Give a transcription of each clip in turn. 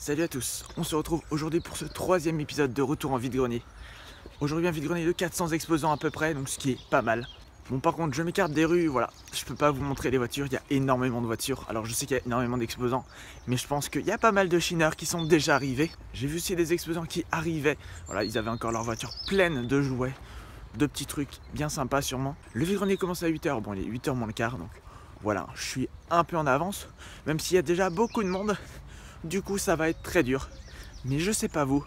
Salut à tous, on se retrouve aujourd'hui pour ce troisième épisode de Retour en vide-grenier. Aujourd'hui un vide-grenier de 400 exposants à peu près, donc ce qui est pas mal. Bon par contre je m'écarte des rues, voilà, je peux pas vous montrer les voitures, il y a énormément de voitures. Alors je sais qu'il y a énormément d'exposants, mais je pense qu'il y a pas mal de chineurs qui sont déjà arrivés. J'ai vu aussi des exposants qui arrivaient, voilà, ils avaient encore leur voiture pleine de jouets, de petits trucs bien sympas sûrement. Le vide-grenier commence à 8h, bon il est 8h moins le quart, donc voilà, je suis un peu en avance, même s'il y a déjà beaucoup de monde. Du coup ça va être très dur, mais je sais pas vous.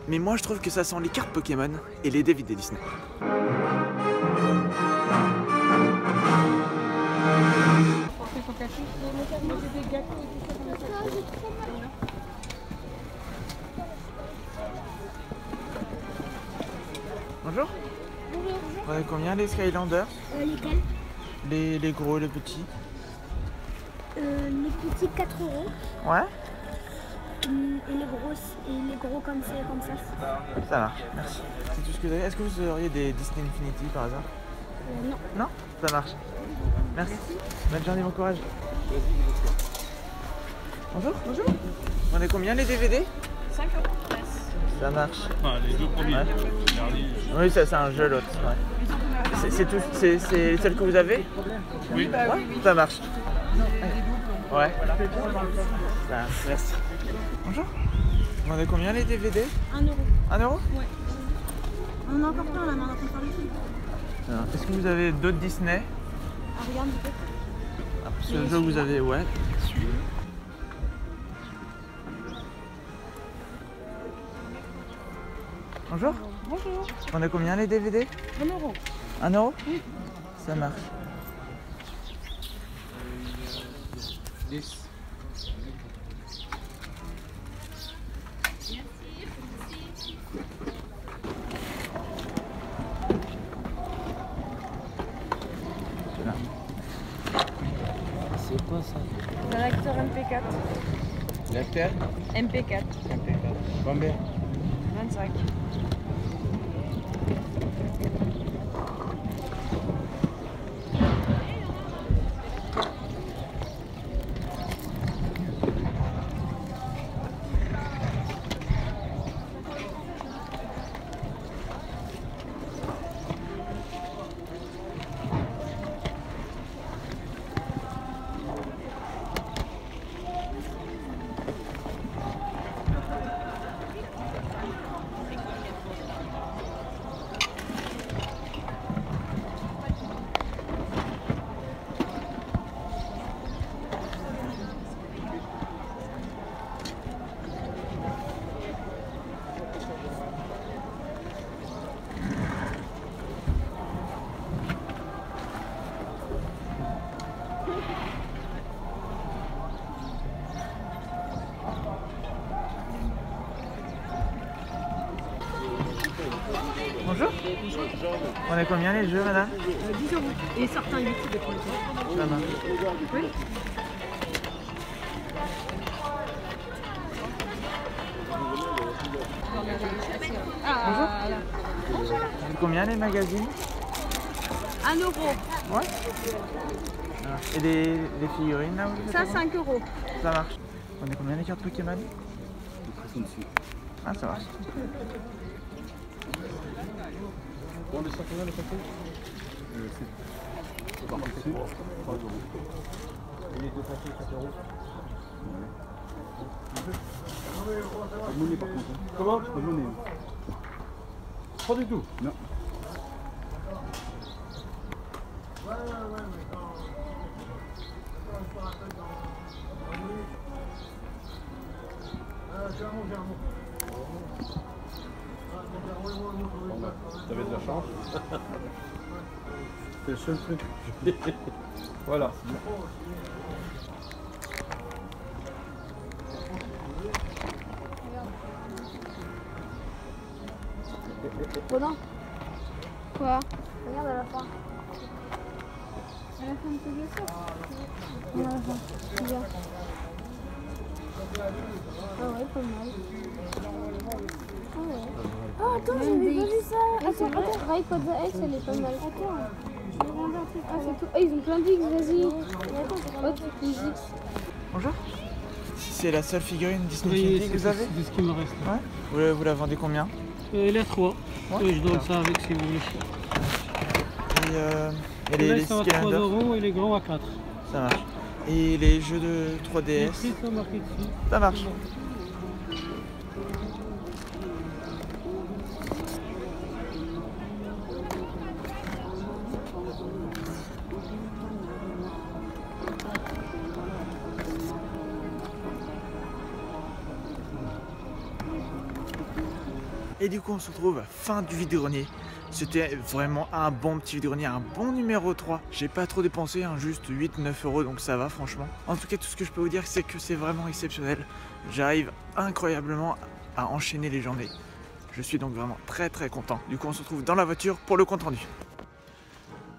Mais moi je trouve que ça sent les cartes Pokémon et les DVD Disney. Bonjour. Bonjour. On a combien les Skylanders? Lesquels? Les gros, les petits? Les petits 4 euros. Ouais. Et les gros comme ça. Ça marche, merci. C'est tout ce que vous avez. Est-ce que vous auriez des Disney Infinity par hasard? Non. Non? Ça marche. Merci. Bonne journée, bon courage. Bonjour. Bonjour. On est combien les DVD? 5 euros. Ça marche. Ah, les deux premiers. Ouais. Oui, ça c'est un jeu l'autre. Ouais. C'est celle que vous avez? Oui. Ouais, ça marche. Ouais. Ça, merci. Bonjour. Vous en avez combien les DVD? 1 euro. 1 euro? Ouais. On en a encore plein là, mais on a encore parlé dessus. Est-ce que vous avez d'autres Disney? Ah, regarde peut-être. Ce jeu vous avez, ouais. Bonjour. Bonjour. On a combien les DVD? 1 euro. 1 euro? Oui. Ça marche. 10. C'est quoi ça? Le lecteur MP4. Lecteur MP4. Combien? 25. Bonjour. On a combien les jeux, madame? 10 euros. Et certains 8 de prendre. Ça marche. Oui. Bonjour. C'est combien les magazines? 1 euro. Ouais. Et les figurines là? Vous Ça, faites 5 euros. Ça marche. On a combien les cartes Pokémon? Ah, ça marche. Bon, les 5 euros, les 5 euros? C'est pas parti. 3 euros. Et les deux paquets, 4 euros. Pas de monnaie par contre. Comment? Pas de monnaie. Pas du tout. Non. Bon, bah, t'avais de la chance. C'est le seul truc. Voilà. Ronan. Quoi? Regarde à la fin. À la fin de tes dessins. À la fin. Regarde. Ah ouais, pas mal. Ah ouais. Oh attends, j'avais pas vu ça. Attends, Rayquaza X, elle est pas mal. Attends. Ah c'est tout. Ah ils ont plein de X, vas-y. Attends, c'est pas tout. Bonjour. c'est la seule figurine Disney Oui, Infinity que vous avez? c'est ce qui me reste. Ouais. Vous la vendez combien? Les 3. Ouais. Je donne ça avec si vous voulez. Et les ça va 3 Skylanders? € et les grands à 4. Ça marche. Et les jeux de 3DS? Les prix sont marqués dessus. Ça marche. Et du coup on se retrouve fin du vide-grenier. C'était vraiment un bon petit vide-grenier, un bon numéro 3. J'ai pas trop dépensé, hein, juste 8-9 € donc ça va franchement. En tout cas tout ce que je peux vous dire c'est que c'est vraiment exceptionnel. J'arrive incroyablement à enchaîner les journées. Je suis donc vraiment très content. Du coup on se retrouve dans la voiture pour le compte rendu.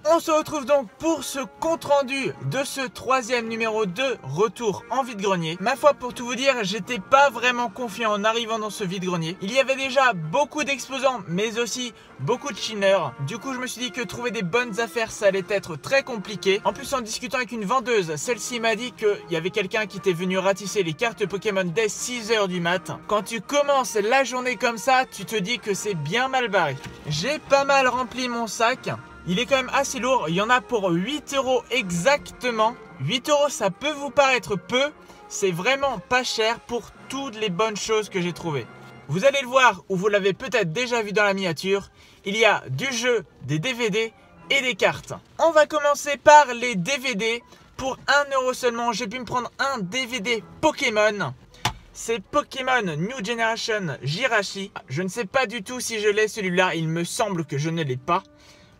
On se retrouve donc pour ce compte rendu de ce troisième numéro de retour en vide-grenier. Ma foi, pour tout vous dire, j'étais pas vraiment confiant en arrivant dans ce vide-grenier. Il y avait déjà beaucoup d'exposants, mais aussi beaucoup de chineurs. Du coup, je me suis dit que trouver des bonnes affaires, ça allait être très compliqué. En plus, en discutant avec une vendeuse, celle-ci m'a dit qu'il y avait quelqu'un qui était venu ratisser les cartes Pokémon dès 6 h du mat. Quand tu commences la journée comme ça, tu te dis que c'est bien mal barré. J'ai pas mal rempli mon sac. Il est quand même assez lourd, il y en a pour 8 € exactement. 8 €, ça peut vous paraître peu, c'est vraiment pas cher pour toutes les bonnes choses que j'ai trouvées. Vous allez le voir, ou vous l'avez peut-être déjà vu dans la miniature, il y a du jeu, des DVD et des cartes. On va commencer par les DVD. Pour 1 € seulement, j'ai pu me prendre un DVD Pokémon. C'est Pokémon New Generation Jirachi. Je ne sais pas du tout si je l'ai celui-là, il me semble que je ne l'ai pas.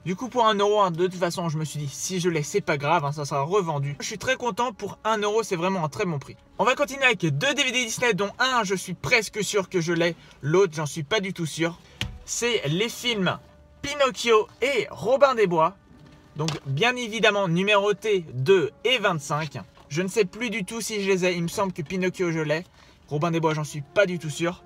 Du coup pour 1 €, hein, de toute façon je me suis dit si je l'ai c'est pas grave, hein, ça sera revendu. Je suis très content, pour 1 €, c'est vraiment un très bon prix. On va continuer avec 2 DVD Disney dont un je suis presque sûr que je l'ai, l'autre j'en suis pas du tout sûr. C'est les films Pinocchio et Robin des Bois. Donc bien évidemment numérotés 2 et 25. Je ne sais plus du tout si je les ai, il me semble que Pinocchio je l'ai. Robin des Bois j'en suis pas du tout sûr.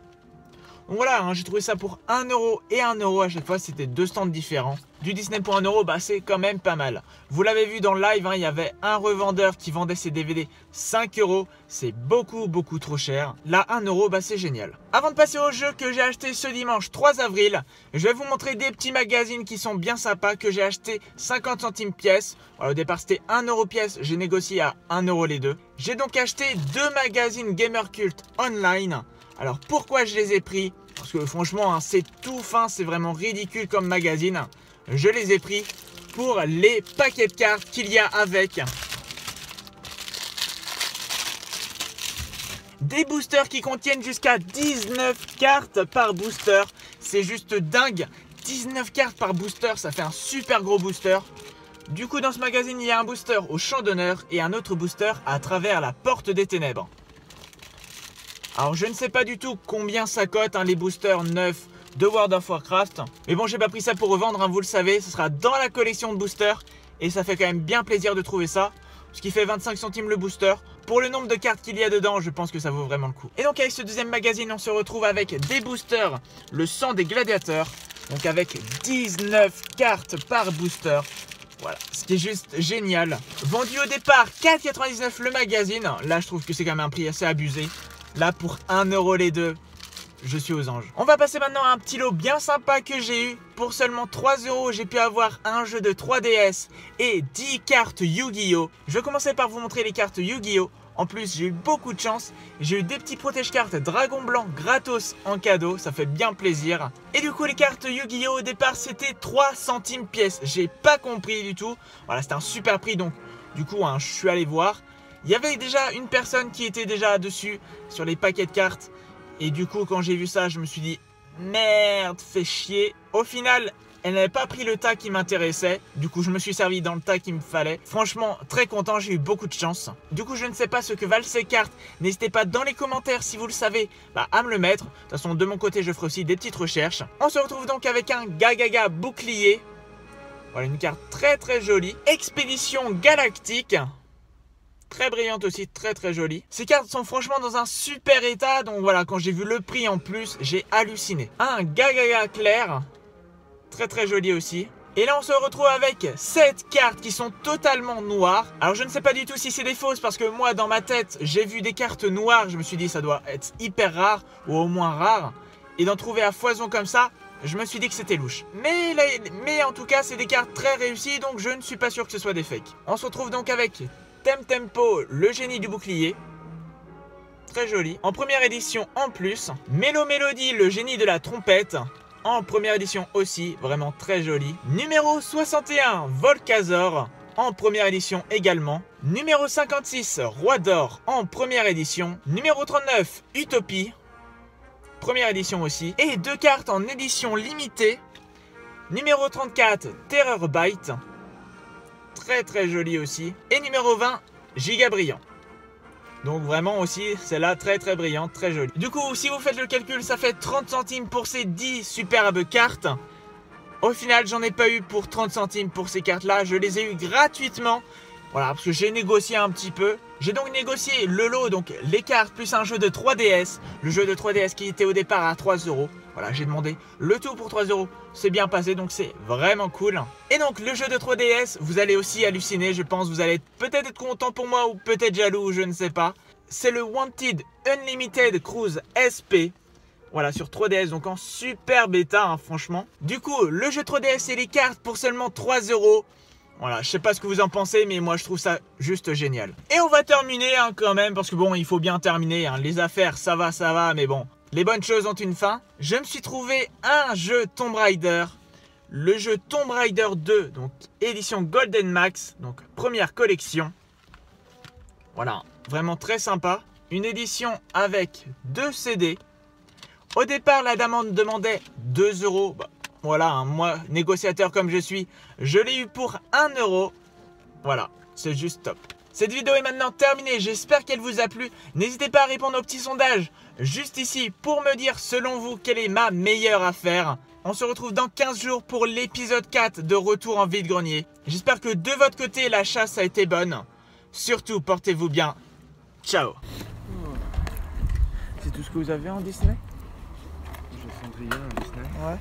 Donc voilà, hein, j'ai trouvé ça pour 1 € et 1 € à chaque fois, c'était 2 stands différents. Du Disney pour 1 €, bah, c'est quand même pas mal. Vous l'avez vu dans le live, hein, il y avait un revendeur qui vendait ses DVD 5 €. C'est beaucoup trop cher. Là, 1 €, bah, c'est génial. Avant de passer au jeu que j'ai acheté ce dimanche 3 avril, je vais vous montrer des petits magazines qui sont bien sympas que j'ai acheté 50 centimes pièce. Voilà, au départ, c'était 1 € pièce. J'ai négocié à 1 € les deux. J'ai donc acheté 2 magazines Gamer Cult Online. Alors pourquoi je les ai pris? Parce que franchement, hein, c'est tout fin, c'est vraiment ridicule comme magazine. Je les ai pris pour les paquets de cartes qu'il y a avec. Des boosters qui contiennent jusqu'à 19 cartes par booster. C'est juste dingue. 19 cartes par booster, ça fait un super gros booster. Du coup, dans ce magazine, il y a un booster au champ d'honneur et un autre booster à travers la porte des ténèbres. Alors je ne sais pas du tout combien ça cote, hein, les boosters neufs de World of Warcraft. Mais bon, j'ai pas pris ça pour revendre, hein, vous le savez, ce sera dans la collection de boosters. Et ça fait quand même bien plaisir de trouver ça. Ce qui fait 25 centimes le booster. Pour le nombre de cartes qu'il y a dedans, je pense que ça vaut vraiment le coup. Et donc avec ce deuxième magazine, on se retrouve avec des boosters, le sang des gladiateurs. Donc avec 19 cartes par booster. Voilà, ce qui est juste génial. Vendu au départ 4,99 € le magazine. Là, je trouve que c'est quand même un prix assez abusé. Là, pour 1 € les deux, je suis aux anges. On va passer maintenant à un petit lot bien sympa que j'ai eu. Pour seulement 3 €, j'ai pu avoir un jeu de 3DS et 10 cartes Yu-Gi-Oh! Je vais commencer par vous montrer les cartes Yu-Gi-Oh! En plus, j'ai eu beaucoup de chance. J'ai eu des petits protège-cartes Dragon Blanc gratos en cadeau. Ça fait bien plaisir. Et du coup, les cartes Yu-Gi-Oh! Au départ, c'était 3 centimes pièce. J'ai pas compris du tout. Voilà, c'était un super prix. Donc, du coup, hein, je suis allé voir. Il y avait déjà une personne qui était déjà dessus sur les paquets de cartes. Et du coup, quand j'ai vu ça, je me suis dit merde, fait chier. Au final, elle n'avait pas pris le tas qui m'intéressait. Du coup, je me suis servi dans le tas qu'il me fallait. Franchement, très content, j'ai eu beaucoup de chance. Du coup, je ne sais pas ce que valent ces cartes. N'hésitez pas dans les commentaires, si vous le savez, à me le mettre. De toute façon, de mon côté, je ferai aussi des petites recherches. On se retrouve donc avec un Gagaga bouclier. Voilà, une carte très jolie. Expédition galactique. Très brillante aussi, très jolie. Ces cartes sont franchement dans un super état. Donc voilà, quand j'ai vu le prix en plus, j'ai halluciné. Un Gagaga clair. Très joli aussi. Et là on se retrouve avec 7 cartes qui sont totalement noires. Alors je ne sais pas du tout si c'est des fausses parce que moi dans ma tête j'ai vu des cartes noires. Je me suis dit ça doit être hyper rare ou au moins rare. Et d'en trouver à foison comme ça, je me suis dit que c'était louche. Mais en tout cas c'est des cartes très réussies donc je ne suis pas sûr que ce soit des fakes. On se retrouve donc avec Temtempo, le génie du bouclier. Très joli. En première édition en plus. Mélo Mélodie, le génie de la trompette. En première édition aussi, vraiment très joli. Numéro 61, Volcazor, en première édition également. Numéro 56, Roi d'Or, en première édition. Numéro 39, Utopie, première édition aussi. Et 2 cartes en édition limitée. Numéro 34, Terror Bite, très très joli aussi. Et numéro 20, Giga Brillant. Donc vraiment aussi, celle-là très très brillante, très jolie. Du coup, si vous faites le calcul, ça fait 30 centimes pour ces 10 superbes cartes. Au final, j'en ai pas eu pour 30 centimes pour ces cartes-là. Je les ai eu gratuitement. Voilà, parce que j'ai négocié un petit peu. J'ai donc négocié le lot, donc les cartes plus un jeu de 3DS. Le jeu de 3DS qui était au départ à 3 €. Voilà, j'ai demandé le tout pour 3 €. C'est bien passé, donc c'est vraiment cool. Et donc le jeu de 3DS, vous allez aussi halluciner, je pense. Vous allez peut-être être content pour moi ou peut-être jaloux, je ne sais pas. C'est le Wanted Unlimited Cruise SP. Voilà, sur 3DS, donc en super bêta, hein, franchement. Du coup, le jeu 3DS et les cartes pour seulement 3 €. Voilà, je sais pas ce que vous en pensez, mais moi je trouve ça juste génial. Et on va terminer hein, quand même, parce que bon, il faut bien terminer. Hein. Les affaires, ça va, mais bon, les bonnes choses ont une fin. Je me suis trouvé un jeu Tomb Raider, le jeu Tomb Raider 2, donc édition Golden Max, donc première collection. Voilà, vraiment très sympa. Une édition avec 2 CD. Au départ, la dame en demandait 2 €. Bah, voilà, hein, moi, négociateur comme je suis, je l'ai eu pour 1 €. Voilà, c'est juste top. Cette vidéo est maintenant terminée, j'espère qu'elle vous a plu. N'hésitez pas à répondre au petit sondage juste ici pour me dire selon vous quelle est ma meilleure affaire. On se retrouve dans 15 jours pour l'épisode 4 de Retour en vide-grenier. J'espère que de votre côté la chasse a été bonne. Surtout portez-vous bien. Ciao. C'est tout ce que vous avez en Disney? J'ai Cendrillon en Disney. Ouais.